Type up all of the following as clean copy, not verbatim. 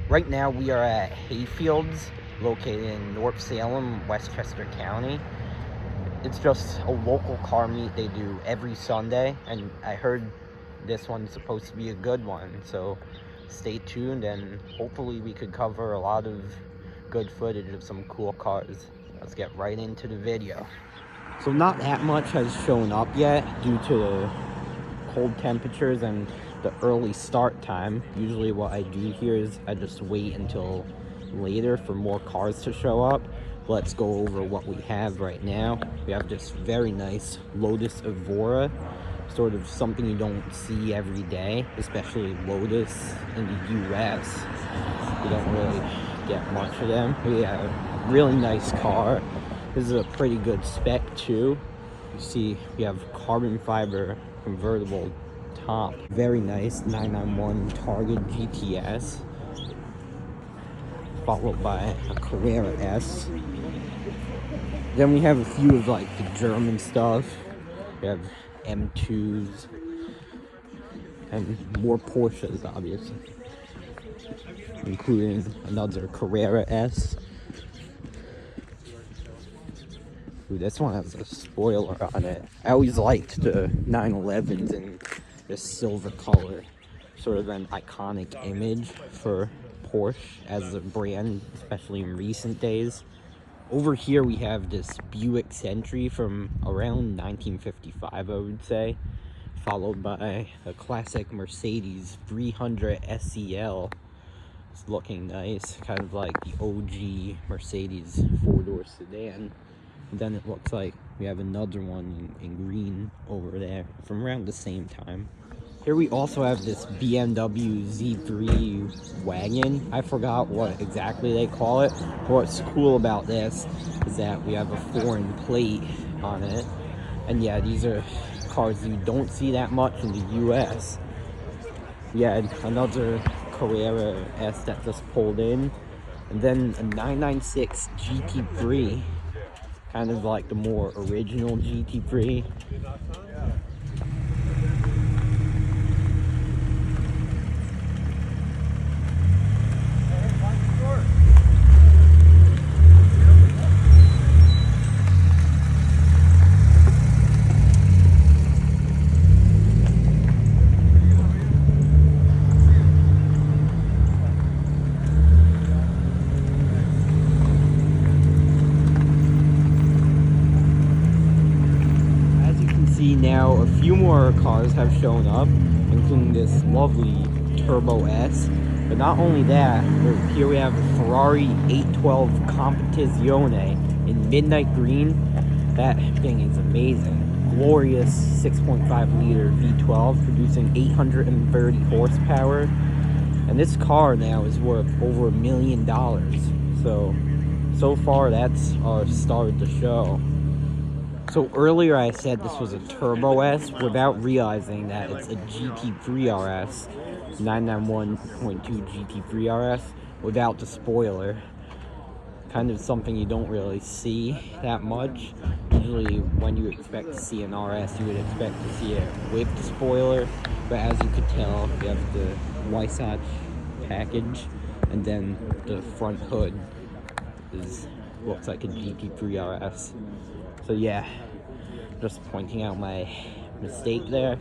Right now we are at Hayfields, located in North Salem, Westchester County. It's just a local car meet they do every Sunday, and I heard this one's supposed to be a good one, so stay tuned and hopefully we could cover a lot of good footage of some cool cars. Let's get right into the video. So not that much has shown up yet due to the cold temperatures and the early start time. Usually what I do here is I just wait until later for more cars to show up. Let's go over what we have right now. We have this very nice Lotus Evora, sort of something you don't see every day, especially Lotus in the US. You don't really get much of them. We have a really nice car. This is a pretty good spec too. You see we have carbon fiber convertible top. Very nice 991 Target GTS, followed by a Carrera S. Then we have a few of like the German stuff. We have M2s and more Porsches, obviously, including another Carrera S. Ooh, this one has a spoiler on it. I always liked the 911s in this silver color, sort of an iconic image for Porsche as a brand, especially in recent days. Over here we have this Buick Century from around 1955, I would say, followed by a classic Mercedes 300 SEL. It's looking nice, kind of like the OG Mercedes four-door sedan. And then it looks like we have another one in green over there from around the same time. Here we also have this BMW Z3 wagon. I forgot what exactly they call it. What's cool about this is that we have a foreign plate on it. And yeah, these are cars you don't see that much in the US. We had another Carrera S that just pulled in. And then a 996 GT3. Kind of like the more original GT3. Now a few more cars have shown up, including this lovely Turbo S. But not only that, here we have a Ferrari 812 Competizione in midnight green. That thing is amazing. Glorious 6.5 liter V12 producing 830 horsepower. And this car now is worth over $1 million. So far that's our star of the show. So earlier I said this was a Turbo S without realizing that it's a GT3 RS, 991.2 GT3 RS without the spoiler. Kind of something you don't really see that much. Usually when you expect to see an RS, you would expect to see it with the spoiler. But as you could tell, you have the Weissach package, and then the front hood looks like a GT3 RS. So yeah, just pointing out my mistake there.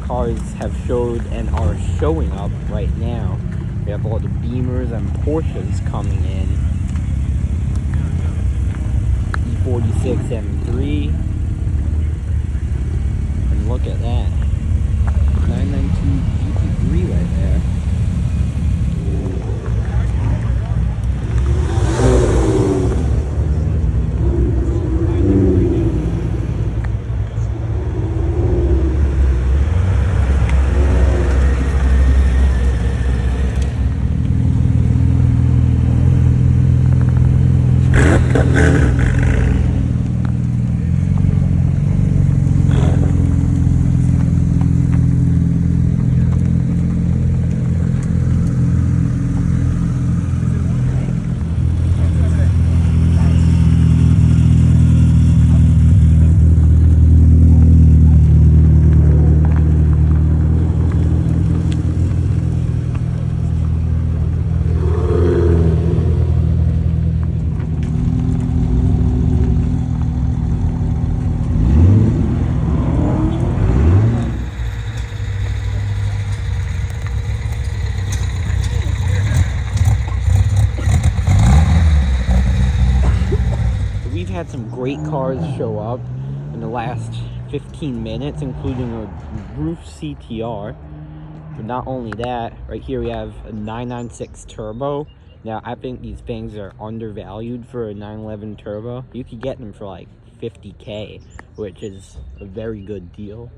Cars have showed and are showing up right now. We have all the Beamers and Porsches coming in. E46 M3. And look at that. 992 GT3 right there. We've had some great cars show up in the last 15 minutes, including a roof CTR. But not only that, right here we have a 996 turbo. Now, I think these things are undervalued for a 911 turbo. You could get them for like 50K, which is a very good deal.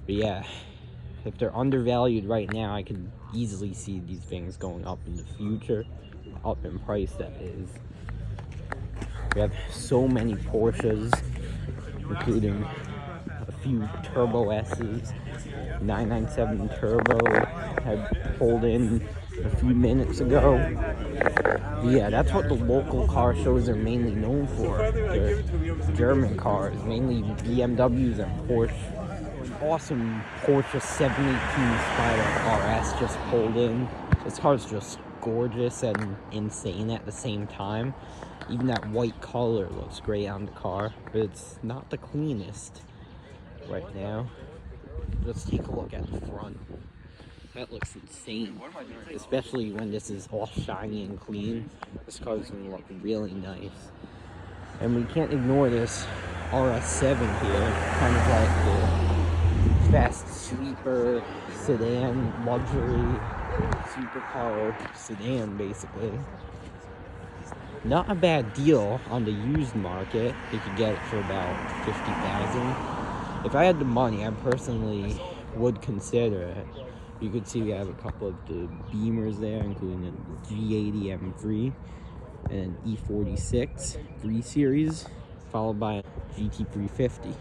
But yeah, if they're undervalued right now, I could easily see these things going up in the future. Up in price, that is. We have so many Porsches, including a few Turbo S's. 997 Turbo had pulled in a few minutes ago. Yeah, that's what the local car shows are mainly known for. They're German cars, mainly BMWs and Porsche. Awesome Porsche 718 Spider RS just pulled in. This car's just gorgeous and insane at the same time. Even that white color looks great on the car, but it's not the cleanest right now. Let's take a look at the front. That looks insane, especially when this is all shiny and clean. This car's gonna look really nice. And we can't ignore this RS7 here, kind of like the fast sleeper sedan, luxury supercar sedan, basically. Not a bad deal on the used market. You could get it for about $50,000. If I had the money, I personally would consider it. You could see we have a couple of the Beamers there, including a G80 M3 and an E46 3 Series, followed by a GT350.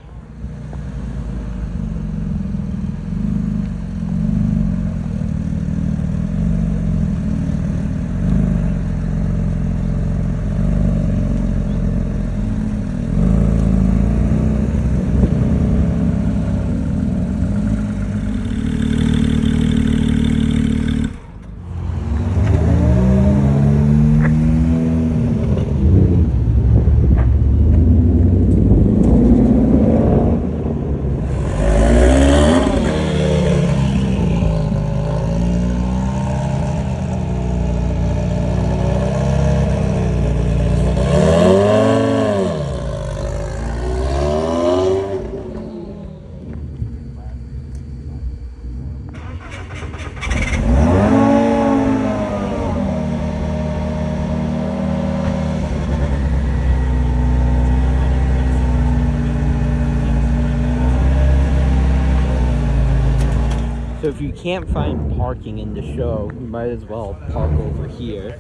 So if you can't find parking in the show, you might as well park over here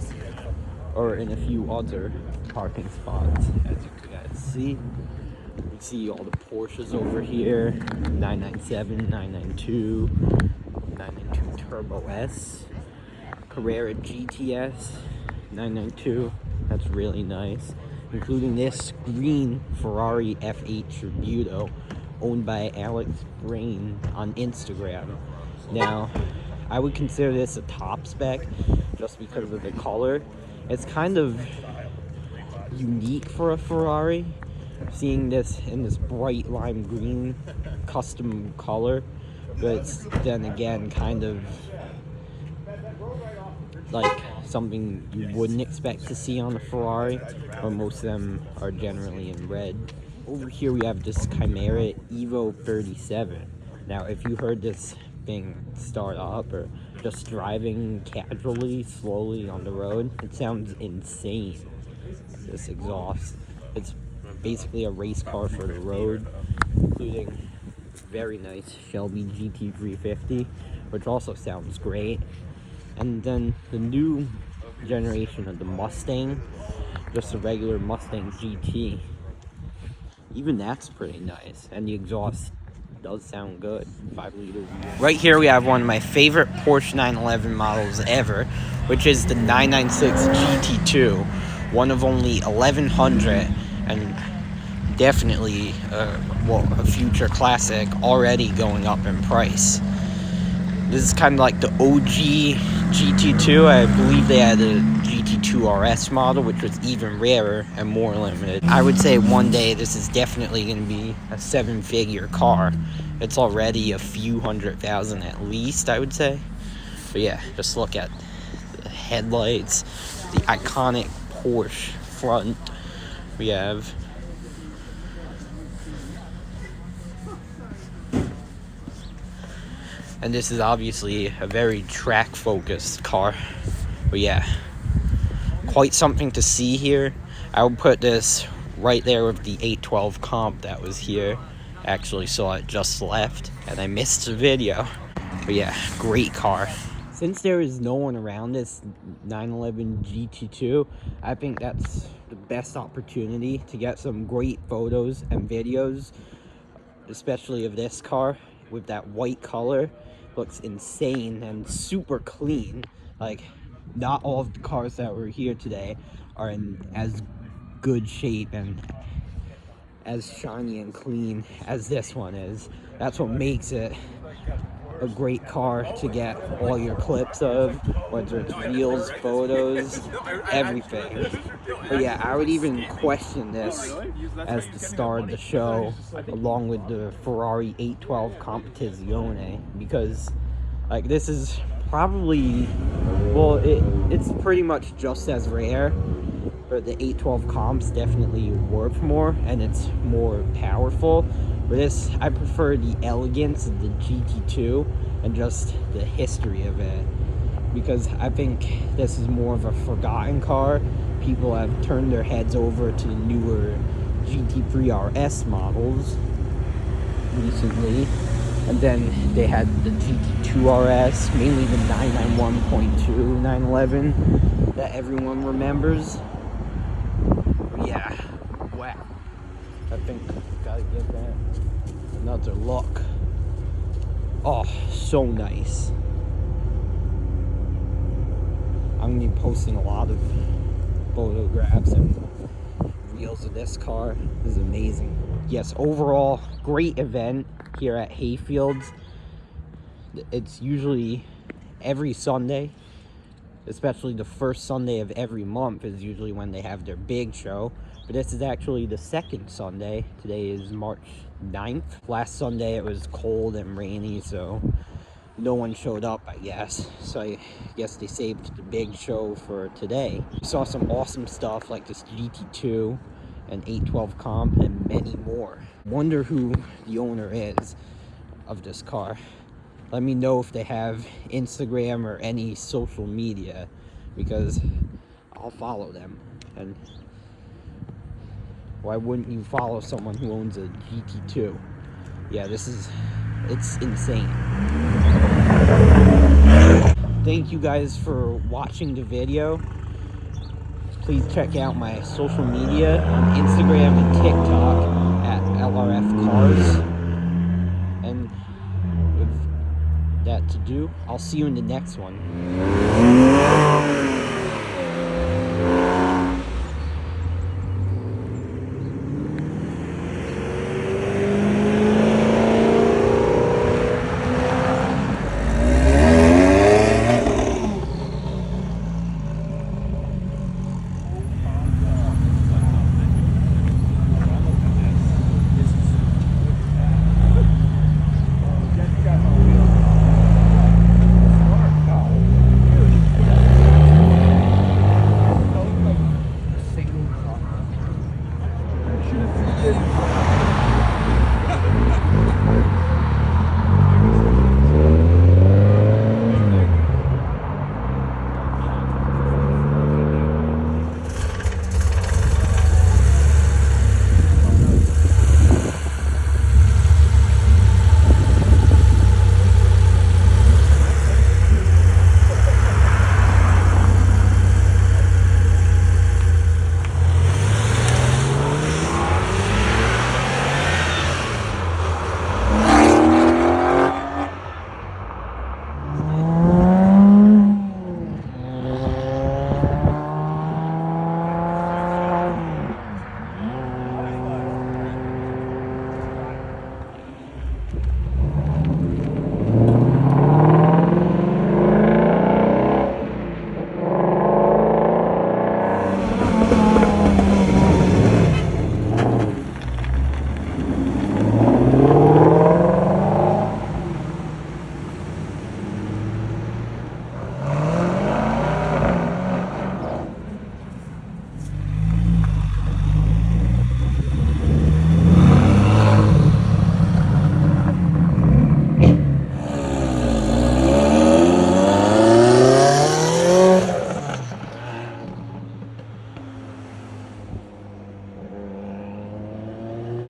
or in a few other parking spots. As you guys see, you see all the Porsches over here, 997, 992, 992 Turbo S, Carrera GTS, 992, that's really nice, including this green Ferrari F8 Tributo owned by Alex Brain on Instagram. Now, I would consider this a top spec just because of the color. It's kind of unique for a Ferrari, seeing this in this bright lime green custom color, but it's then again kind of like something you wouldn't expect to see on a Ferrari, or most of them are generally in red. Over here we have this Kimera EVO37. Now, if you heard this thing start up or just driving casually, slowly on the road, it sounds insane, this exhaust. It's basically a race car for the road, including very nice Shelby GT350, which also sounds great. And then the new generation of the Mustang, just a regular Mustang GT. Even that's pretty nice, and the exhaust does sound good. 5 liter. Right here we have one of my favorite Porsche 911 models ever, which is the 996 GT2, one of only 1,100, and definitely a future classic, already going up in price. This is kind of like the OG GT2. I believe they had a GT2 RS model, which was even rarer and more limited. I would say one day this is definitely going to be a 7-figure car. It's already a few $100,000 at least, I would say. But yeah, just look at the headlights, the iconic Porsche front we have. And this is obviously a very track-focused car. But yeah, quite something to see here. I would put this right there with the 812 comp that was here. Actually saw it just left, and I missed the video. But yeah, great car. Since there is no one around this 911 GT2, I think that's the best opportunity to get some great photos and videos, especially of this car with that white color. Looks insane and super clean. Like, not all of the cars that were here today are in as good shape and as shiny and clean as this one is. That's what makes it a great car to get all your clips of, whether it's reels, photos, everything. But yeah, I would even question this as the star of the show, along with the Ferrari 812 Competizione, because like this is probably, well, it's pretty much just as rare, but the 812 comp's definitely worth more and it's more powerful. For this, I prefer the elegance of the GT2 and just the history of it, because I think this is more of a forgotten car. People have turned their heads over to the newer GT3 RS models recently, and then they had the GT2 RS, mainly the 991.2 911 that everyone remembers. Yeah, wow. I think gotta give that another look. Oh, so nice. I'm gonna be posting a lot of photographs and reels of this car. This is amazing. Yes, overall, great event here at Hayfields. It's usually every Sunday, especially the first Sunday of every month is usually when they have their big show. But this is actually the second Sunday. Today is March 9th. Last Sunday it was cold and rainy, so no one showed up, I guess. So I guess they saved the big show for today. We saw some awesome stuff like this GT2 and 812 comp and many more. Wonder who the owner is of this car. Let me know if they have Instagram or any social media, because I'll follow them. And why wouldn't you follow someone who owns a GT2? Yeah, it's insane. Thank you guys for watching the video. Please check out my social media on Instagram and TikTok at LRF Cars. And with that to do, I'll see you in the next one.